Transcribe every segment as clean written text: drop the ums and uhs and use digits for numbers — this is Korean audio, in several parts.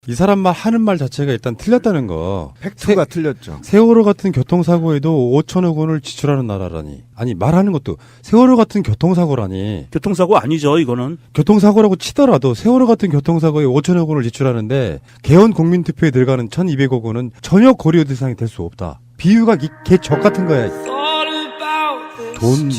이 사람 말 하는 말 자체가 일단 틀렸다는 거. 팩트가 틀렸죠. 세월호 같은 교통사고에도 5천억 원을 지출하는 나라라니. 아니 말하는 것도 세월호 같은 교통사고라니. 교통사고 아니죠, 이거는. 교통사고라고 치더라도 세월호 같은 교통사고에 5천억 원을 지출하는데 개헌 국민투표에 들어가는 1,200억 원은 전혀 고려 대상이 될 수 없다. 비유가 개적 같은 거야. 돈.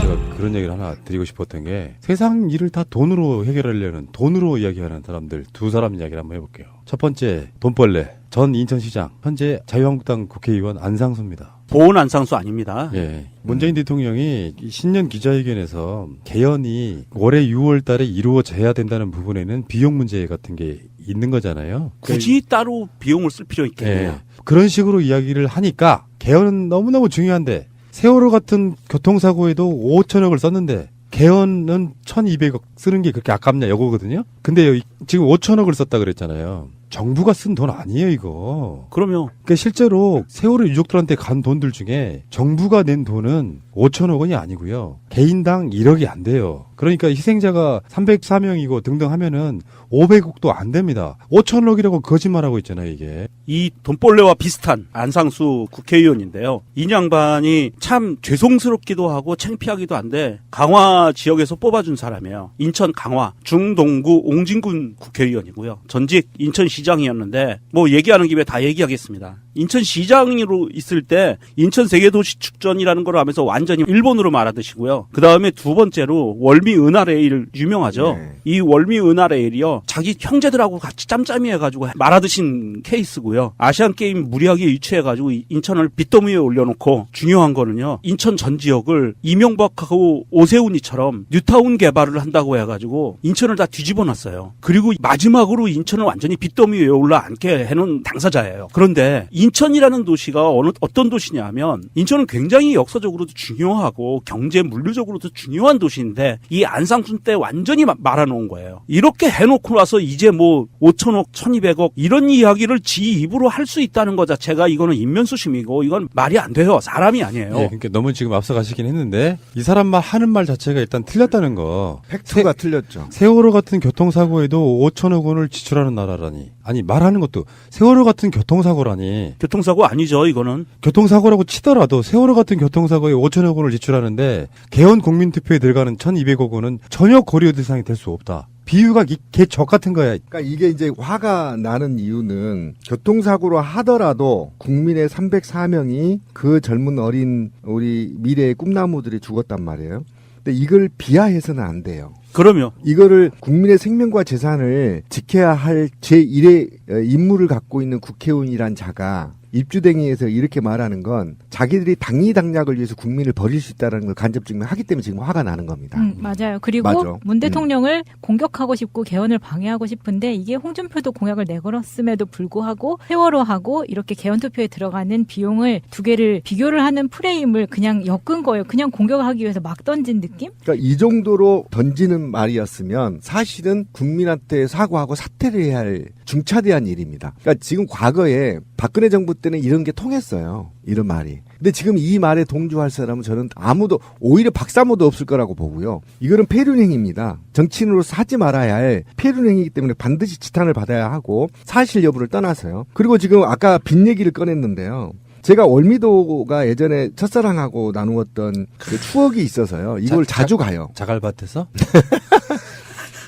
제가 그런 얘기를 하나 드리고 싶었던 게 세상 일을 다 돈으로 해결하려는 돈으로 이야기하는 사람들 두 사람 이야기를 한번 해볼게요. 첫 번째 돈벌레 전 인천시장 현재 자유한국당 국회의원 안상수입니다. 보은 안상수 아닙니다. 예. 문재인 대통령이 신년 기자회견에서 개헌이 올해 6월 달에 이루어져야 된다는 부분에는 비용 문제 같은 게 있는 거잖아요. 굳이 따로 비용을 쓸 필요 있겠네요. 예. 그런 식으로 이야기를 하니까 개헌은 너무너무 중요한데 세월호 같은 교통사고에도 5천억을 썼는데 개헌은 1,200억 쓰는 게 그렇게 아깝냐 이거거든요. 근데 지금 5천억을 썼다 그랬잖아요. 정부가 쓴 돈 아니에요 이거. 그럼요. 그러니까 실제로 세월호 유족들한테 간 돈들 중에 정부가 낸 돈은 5천억 원이 아니고요. 개인당 1억이 안 돼요. 그러니까 희생자가 304명이고 등등 하면은 500억도 안 됩니다. 5천억이라고 거짓말하고 있잖아요 이게. 이 돈벌레와 비슷한 안상수 국회의원인데요. 이 양반이 참 죄송스럽기도 하고 창피하기도 한데 강화 지역에서 뽑아준 사람이에요. 인천 강화 중동구 옹진군 국회의원이고요. 전직 인천시장이었는데 뭐 얘기하는 김에 다 얘기하겠습니다. 인천시장으로 있을 때 인천 세계도시축전이라는 걸 하면서 완전히 일본으로 말하듯이고요. 그 다음에 두 번째로 월미 은하레일 유명하죠. 네. 이 월미 은하레일이요. 자기 형제들하고 같이 짬짬이 해가지고 말아드신 케이스고요. 아시안게임 무리하게 유치해가지고 인천을 빚더미에 올려놓고 중요한 거는요. 인천 전 지역을 이명박하고 오세훈이처럼 뉴타운 개발을 한다고 해가지고 인천을 다 뒤집어 놨어요. 그리고 마지막으로 인천을 완전히 빚더미 위에 올라앉게 해놓은 당사자예요. 그런데 인천이라는 도시가 어떤 도시냐면 인천은 굉장히 역사적으로도 중요하고 경제 물리적으로도 중요한 도시인데 이 안상순 때 완전히 말아놓은 거예요. 이렇게 해놓고 나서 이제 뭐 5천억, 1,200억 이런 이야기를 지 입으로 할 수 있다는 것 자체가 이거는 인면수심이고 이건 말이 안 돼요. 사람이 아니에요. 예, 그러니까 너무 지금 앞서가시긴 했는데 이 사람 말 하는 말 자체가 일단 틀렸다는 거. 팩트가 틀렸죠. 세월호 같은 교통사고에도 5천억 원을 지출하는 나라라니. 아니 말하는 것도 세월호 같은 교통사고라니. 교통사고 아니죠, 이거는. 교통사고라고 치더라도 세월호 같은 교통사고에 5천억 원을 지출하는데 개헌 국민투표에 들어가는 1,200억 원은 전혀 고려 대상이 될 수 없다. 비유가 개적 같은 거야. 그러니까 이게 이제 화가 나는 이유는 교통사고로 하더라도 국민의 304명이 그 젊은 어린 우리 미래의 꿈나무들이 죽었단 말이에요. 근데 이걸 비하해서는 안 돼요. 그럼요. 이거를 국민의 생명과 재산을 지켜야 할 제1의 임무를 갖고 있는 국회의원이란 자가 입주댕이에서 이렇게 말하는 건 자기들이 당리당략을 위해서 국민을 버릴 수 있다는 걸 간접 증명하기 때문에 지금 화가 나는 겁니다. 맞아요. 그리고 맞아. 문 대통령을 공격하고 싶고 개헌을 방해하고 싶은데 이게 홍준표도 공약을 내걸었음에도 불구하고 세월호하고 이렇게 개헌 투표에 들어가는 비용을 두 개를 비교를 하는 프레임을 그냥 엮은 거예요. 그냥 공격하기 위해서 막 던진 느낌? 그러니까 이 정도로 던지는 말이었으면 사실은 국민한테 사과하고 사퇴를 해야 할 중차대한 일입니다. 그러니까 지금 과거에 박근혜 정부 때는 이런 게 통했어요. 이런 말이. 근데 지금 이 말에 동조할 사람은 저는 아무도 오히려 박사모도 없을 거라고 보고요. 이거는 폐륜행위입니다. 정치인으로서 하지 말아야 할 폐륜행위이기 때문에 반드시 지탄을 받아야 하고 사실 여부를 떠나서요. 그리고 지금 아까 빚 얘기를 꺼냈는데요. 제가 월미도가 예전에 첫사랑하고 나누었던 그 추억이 있어서요. 이걸 자주 가요. 자갈밭에서?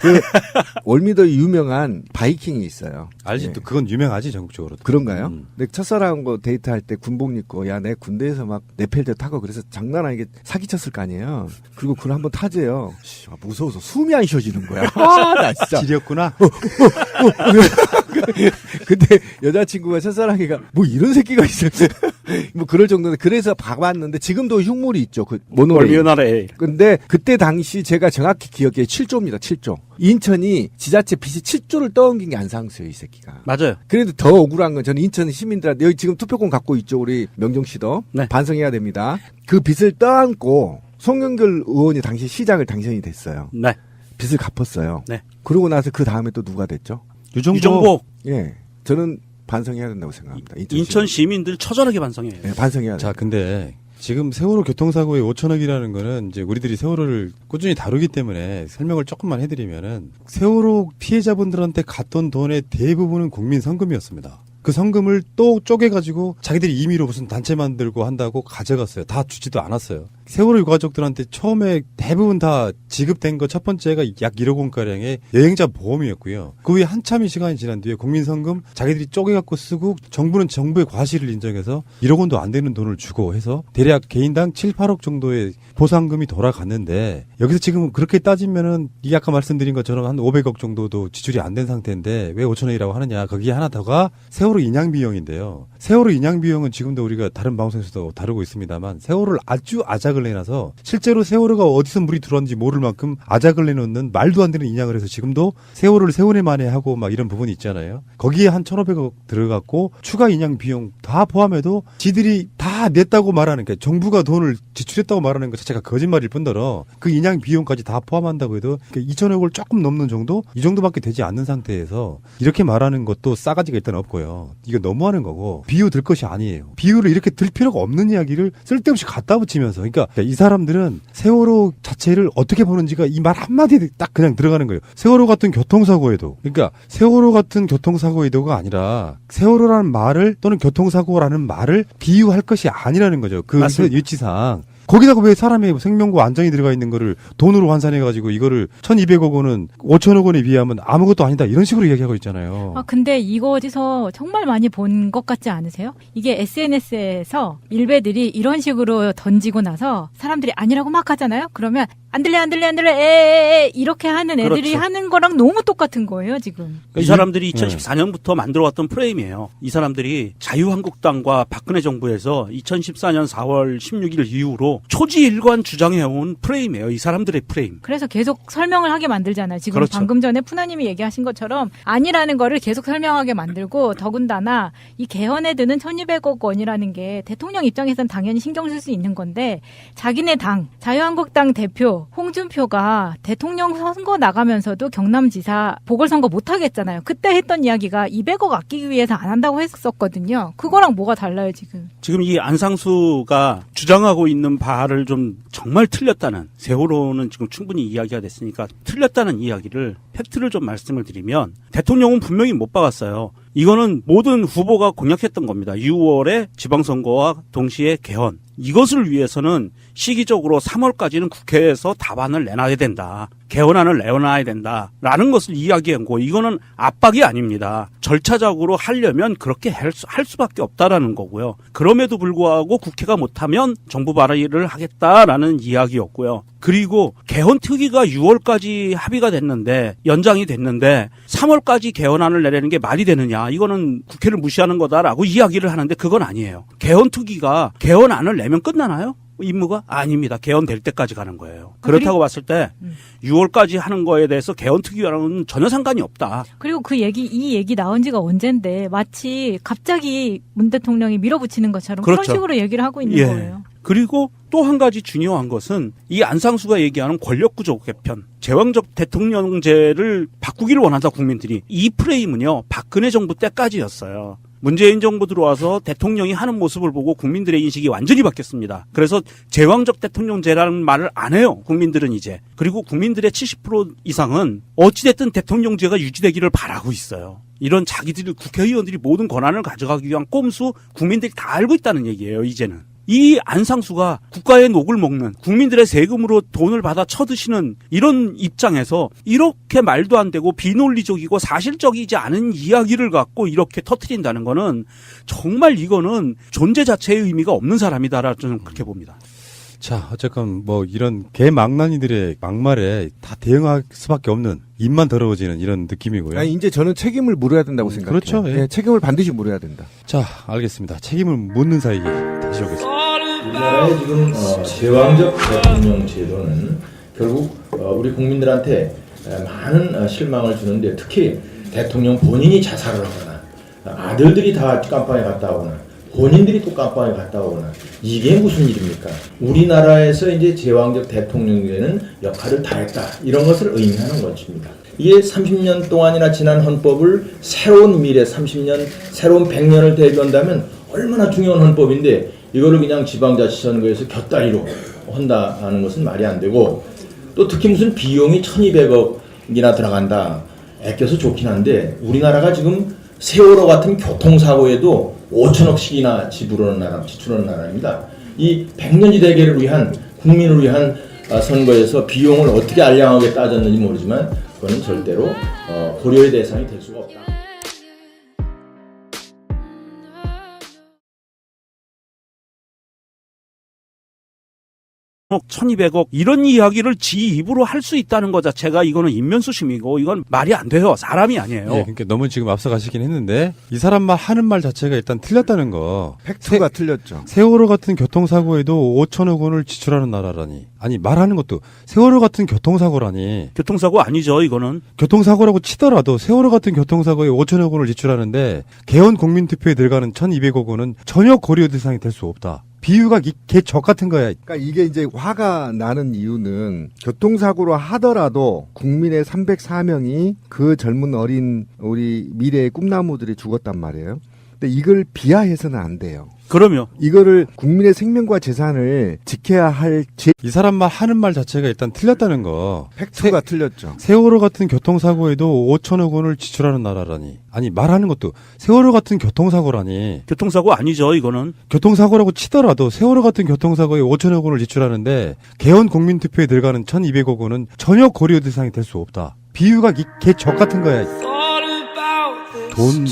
그 월미도 유명한 바이킹이 있어요. 알지? 예. 또 그건 유명하지 전국적으로. 그런가요? 내 첫사랑하고 데이트할 때 군복 입고 야 내 군대에서 막 네펠드 타고 그래서 장난 아니게 사기쳤을 거 아니에요. 그리고 그걸 한번 타재요. 무서워서 숨이 안 쉬어지는 거야. 나 진짜. 지렸구나. 근데 여자친구가 첫사랑이가 뭐 이런 새끼가 있어. 뭐 그럴 정도인데 그래서 봐봤는데 지금도 흉물이 있죠. 그 모노레일. 월미은하레일. 근데 그때 당시 제가 정확히 기억해 7조입니다. 7조. 인천이 지자체 빚이 7조를 떠넘긴 게 안상수예요, 이 새끼가. 맞아요. 그래도 더 억울한 건 저는 인천 시민들한테 여기 지금 투표권 갖고 있죠. 우리 명정 씨도 네. 반성해야 됩니다. 그 빚을 떠안고 송영길 의원이 당시 시장을 당선이 됐어요. 네. 빚을 갚았어요. 네. 그러고 나서 그 다음에 또 누가 됐죠? 유정복. 예, 저는 반성해야 된다고 생각합니다. 인천 시민들 처절하게 반성해요. 네, 반성해야 돼요. 자, 근데 지금 세월호 교통사고의 5천억이라는 거는 이제 우리들이 세월호를 꾸준히 다루기 때문에 설명을 조금만 해드리면은 세월호 피해자분들한테 갔던 돈의 대부분은 국민 성금이었습니다. 그 성금을 또 쪼개가지고 자기들이 임의로 무슨 단체 만들고 한다고 가져갔어요. 다 주지도 않았어요. 세월호 유가족들한테 처음에 대부분 다 지급된 거 첫 번째가 약 1억 원가량의 여행자 보험이었고요. 그 후에 한참의 시간이 지난 뒤에 국민성금 자기들이 쪼개갖고 쓰고 정부는 정부의 과실을 인정해서 1억 원도 안 되는 돈을 주고 해서 대략 개인당 7, 8억 정도의 보상금이 돌아갔는데 여기서 지금 그렇게 따지면은 이 아까 말씀드린 것처럼 한 500억 정도도 지출이 안 된 상태인데 왜 5천억이라고 하느냐. 거기에 하나 더가 세월호 인양 비용인데요. 세월호 인양 비용은 지금도 우리가 다른 방송에서도 다루고 있습니다만 세월호를 아주 아작을 내놔서 실제로 세월호가 어디서 물이 들어왔는지 모를 만큼 아작을 내놓는 말도 안 되는 인양을 해서 지금도 세월호를 세월에 만에 하고 막 이런 부분이 있잖아요. 거기에 한 1,500억 들어갔고 추가 인양 비용 다 포함해도 지들이 다 냈다고 말하는 게 정부가 돈을 지출했다고 말하는 것 자체가 거짓말일 뿐더러 그 인양 비용까지 다 포함한다고 해도 2,000억을 조금 넘는 정도? 이 정도밖에 되지 않는 상태에서 이렇게 말하는 것도 싸가지가 일단 없고요. 이거 너무하는 거고 비유 들 것이 아니에요. 비유를 이렇게 들 필요가 없는 이야기를 쓸데없이 갖다 붙이면서 그러니까 이 사람들은 세월호 자체를 어떻게 보는지가 이 말 한마디에 딱 그냥 들어가는 거예요. 세월호 같은 교통사고에도 그러니까 세월호 같은 교통사고에도가 아니라 세월호라는 말을 또는 교통사고라는 말을 비유할 것이 아니라는 거죠. 그 위치상. 거기다가 왜 사람의 생명과 안전이 들어가 있는 거를 돈으로 환산해가지고 이거를 1,200억 원은 5천억 원에 비하면 아무것도 아니다 이런 식으로 얘기하고 있잖아요. 아, 근데 이거 어디서 정말 많이 본 것 같지 않으세요? 이게 SNS에서 일베들이 이런 식으로 던지고 나서 사람들이 아니라고 막 하잖아요? 그러면 안 들려 이렇게 하는 애들이 그렇죠. 하는 거랑 너무 똑같은 거예요, 지금. 이 사람들이 2014년부터 만들어왔던 프레임이에요. 이 사람들이 자유한국당과 박근혜 정부에서 2014년 4월 16일 이후로 초지일관 주장해온 프레임이에요. 이 사람들의 프레임. 그래서 계속 설명을 하게 만들잖아요. 지금 그렇죠. 방금 전에 푸나님이 얘기하신 것처럼 아니라는 거를 계속 설명하게 만들고 더군다나 이 개헌에 드는 1,200억 원이라는 게 대통령 입장에서는 당연히 신경 쓸 수 있는 건데 자기네 당 자유한국당 대표 홍준표가 대통령 선거 나가면서도 경남지사 보궐선거 못하겠잖아요. 그때 했던 이야기가 200억 아끼기 위해서 안 한다고 했었거든요. 그거랑 뭐가 달라요 지금. 지금 이 안상수가 주장하고 있는 바를 좀 정말 틀렸다는 세월호는 지금 충분히 이야기가 됐으니까 틀렸다는 이야기를 팩트를 좀 말씀을 드리면 대통령은 분명히 못 박았어요. 이거는 모든 후보가 공약했던 겁니다. 6월에 지방선거와 동시에 개헌. 이것을 위해서는 시기적으로 3월까지는 국회에서 답안을 내놔야 된다. 개헌안을 내놔야 된다라는 것을 이야기한 거. 이거는 압박이 아닙니다. 절차적으로 하려면 그렇게 할 수밖에 없다라는 거고요. 그럼에도 불구하고 국회가 못하면 정부 발의를 하겠다라는 이야기였고요. 그리고 개헌 특위가 6월까지 합의가 됐는데 연장이 됐는데 3월까지 개헌안을 내려는 게 말이 되느냐. 이거는 국회를 무시하는 거다라고 이야기를 하는데 그건 아니에요. 개헌 특위가 개헌안을 내면 끝나나요? 임무가? 아닙니다. 개헌될 때까지 가는 거예요. 그렇다고 봤을 때 6월까지 하는 거에 대해서 개헌 특위와는 전혀 상관이 없다. 그리고 이 얘기 나온 지가 언젠데 마치 갑자기 문 대통령이 밀어붙이는 것처럼 그렇죠. 그런 식으로 얘기를 하고 있는 예. 거예요. 그리고 또 한 가지 중요한 것은 이 안상수가 얘기하는 권력구조 개편, 제왕적 대통령제를 바꾸기를 원한다 국민들이. 이 프레임은요. 박근혜 정부 때까지였어요. 문재인 정부 들어와서 대통령이 하는 모습을 보고 국민들의 인식이 완전히 바뀌었습니다. 그래서 제왕적 대통령제라는 말을 안 해요. 국민들은 이제. 그리고 국민들의 70% 이상은 어찌됐든 대통령제가 유지되기를 바라고 있어요. 이런 자기들 국회의원들이 모든 권한을 가져가기 위한 꼼수 국민들이 다 알고 있다는 얘기예요. 이제는. 이 안상수가 국가의 녹을 먹는 국민들의 세금으로 돈을 받아 쳐드시는 이런 입장에서 이렇게 말도 안 되고 비논리적이고 사실적이지 않은 이야기를 갖고 이렇게 터뜨린다는 거는 정말 이거는 존재 자체의 의미가 없는 사람이다라 저는 그렇게 봅니다. 자, 어쨌건 뭐 이런 개망난이들의 막말에 다 대응할 수밖에 없는 입만 더러워지는 이런 느낌이고요. 아니, 이제 저는 책임을 물어야 된다고 생각해요. 그렇죠. 예. 네, 책임을 반드시 물어야 된다. 자, 알겠습니다. 책임을 묻는 사이에 다시 오겠습니다. 우리나라의 지금 제왕적 대통령 제도는 결국 우리 국민들한테 많은 실망을 주는데 특히 대통령 본인이 자살을 하거나 아들들이 다 깜빵에 갔다 오거나 본인들이 또 깜빵에 갔다 오거나 이게 무슨 일입니까? 우리나라에서 이제 제왕적 대통령제는 역할을 다했다 이런 것을 의미하는 것입니다. 이게 30년 동안이나 지난 헌법을 새로운 미래 30년, 새로운 100년을 대비한다면 얼마나 중요한 헌법인데 이거를 그냥 지방자치선거에서 곁다리로 한다는 것은 말이 안 되고, 또 특히 무슨 비용이 1,200억이나 들어간다. 아껴서 좋긴 한데 우리나라가 지금 세월호 같은 교통사고에도 5천억씩이나 지출하는 나라입니다. 이 100년지 대계를 위한, 국민을 위한 선거에서 비용을 어떻게 알량하게 따졌는지 모르지만 그거는 절대로 고려의 대상이 될 수가 없다. 1,200억 이런 이야기를 지 입으로 할 수 있다는 것 자체가 이거는 인면수심이고 이건 말이 안 돼요. 사람이 아니에요. 예, 그러니까 너무 지금 앞서가시긴 했는데 이 사람 말 하는 말 자체가 일단 틀렸다는 거. 팩트가 틀렸죠. 세월호 같은 교통사고에도 5천억 원을 지출하는 나라라니. 아니 말하는 것도 세월호 같은 교통사고라니. 교통사고 아니죠, 이거는. 교통사고라고 치더라도 세월호 같은 교통사고에 5천억 원을 지출하는데 개헌 국민투표에 들어가는 1,200억 원은 전혀 고려 대상이 될 수 없다. 비유가 개적 같은 거야. 그러니까 이게 이제 화가 나는 이유는 교통사고로 하더라도 국민의 304명이 그 젊은 어린 우리 미래의 꿈나무들이 죽었단 말이에요. 근데 이걸 비하해서는 안 돼요. 그럼요. 이거를 국민의 생명과 재산을 지켜야 할 이 사람 말 하는 말 자체가 일단 틀렸다는 거. 팩트가 틀렸죠. 세월호 같은 교통사고에도 5천억 원을 지출하는 나라라니. 아니 말하는 것도 세월호 같은 교통사고라니. 교통사고 아니죠, 이거는. 교통사고라고 치더라도 세월호 같은 교통사고에 5천억 원을 지출하는데 개헌 국민투표에 들어가는 1,200억 원은 전혀 고려 대상이 될 수 없다. 비유가 개적 같은 거야. 돈.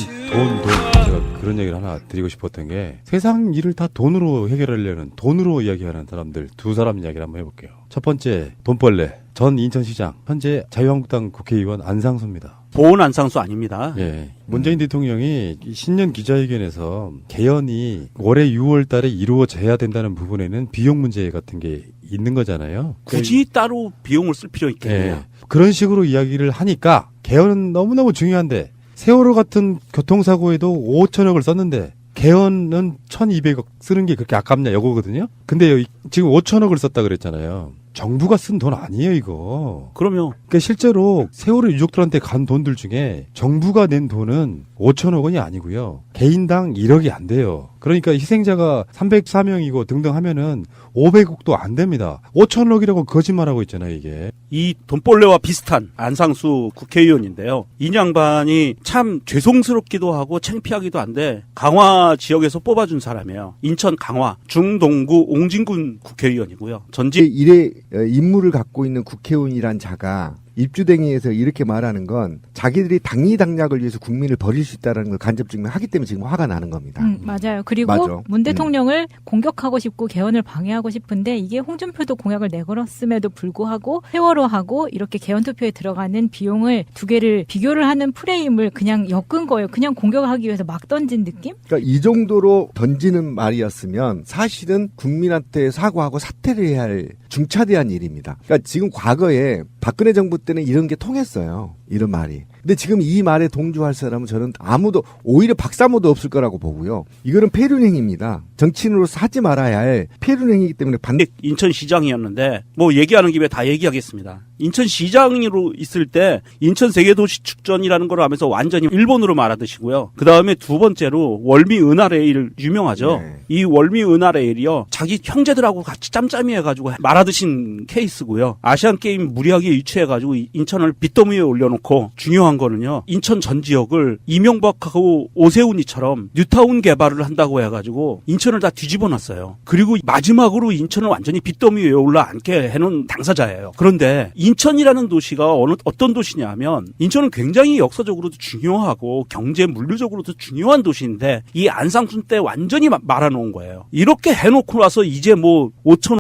제가 그런 얘기를 하나 드리고 싶었던 게 세상 일을 다 돈으로 해결하려는, 돈으로 이야기하는 사람들 두 사람 이야기를 한번 해볼게요. 첫 번째, 돈벌레. 전 인천시장, 현재 자유한국당 국회의원 안상수입니다. 보온 안상수 아닙니다. 예. 문재인 대통령이 신년 기자회견에서 개헌이 올해 6월 달에 이루어져야 된다는 부분에는 비용 문제 같은 게 있는 거잖아요. 굳이 따로 비용을 쓸 필요 있겠네요. 예. 그런 식으로 이야기를 하니까 개헌은 너무너무 중요한데 세월호 같은 교통사고에도 5천억을 썼는데 개헌은 1,200억 쓰는 게 그렇게 아깝냐 이거거든요. 근데 지금 5천억을 썼다 그랬잖아요. 정부가 쓴 돈 아니에요, 이거. 그럼요. 그러니까 실제로 세월호 유족들한테 간 돈들 중에 정부가 낸 돈은 5천억 원이 아니고요. 개인당 1억이 안 돼요. 그러니까 희생자가 304명이고 등등 하면은 500억도 안 됩니다. 5천억이라고 거짓말하고 있잖아요, 이게. 이 돈벌레와 비슷한 안상수 국회의원인데요. 이 양반이 참 죄송스럽기도 하고 창피하기도 한데 강화 지역에서 뽑아준 사람이에요. 인천 강화 중동구 옹진군 국회의원이고요. 전직 일의 임무를 갖고 있는 국회의원이란 자가 입주댕이에서 이렇게 말하는 건 자기들이 당리당략을 위해서 국민을 버릴 수 있다는 걸 간접 증명하기 때문에 지금 화가 나는 겁니다. 맞아요. 그리고 맞아. 문 대통령을 공격하고 싶고 개헌을 방해하고 싶은데 이게 홍준표도 공약을 내걸었음에도 불구하고 세월호하고 이렇게 개헌 투표에 들어가는 비용을 두 개를 비교를 하는 프레임을 그냥 엮은 거예요. 그냥 공격하기 위해서 막 던진 느낌? 그러니까 이 정도로 던지는 말이었으면 사실은 국민한테 사과하고 사퇴를 해야 할 중차대한 일입니다. 그러니까 지금 과거에 박근혜 정부 때는 이런 게 통했어요. 이런 말이. 근데 지금 이 말에 동조할 사람은 저는 아무도, 오히려 박사모도 없을 거라고 보고요. 이거는 폐륜행입니다. 정치인으로서 하지 말아야 할 폐륜행이기 때문에 인천시장이었는데 뭐 얘기하는 김에 다 얘기하겠습니다. 인천시장으로 있을 때 인천 세계도시축전이라는 걸 하면서 완전히 일본으로 말하듯이고요. 그 다음에 두 번째로 월미 은하레일 유명하죠. 네. 이 월미 은하레일이요. 자기 형제들하고 같이 짬짬이 해가지고 말하듯인 케이스고요. 아시안게임 무리하게 유치해가지고 인천을 빚더미 위에 올려놓고 중요한 거는요. 인천 전 지역을 이명박하고 오세훈이처럼 뉴타운 개발을 한다고 해가지고 인천을 다 뒤집어 놨어요. 그리고 마지막으로 인천을 완전히 빚더미 위에 올라앉게 해놓은 당사자예요. 그런데 인천이라는 도시가 어떤 도시냐면 인천은 굉장히 역사적으로도 중요하고 경제 물류적으로도 중요한 도시인데 이 안상순 때 완전히 말아놓은 거예요. 이렇게 해놓고 나서 이제 뭐 5천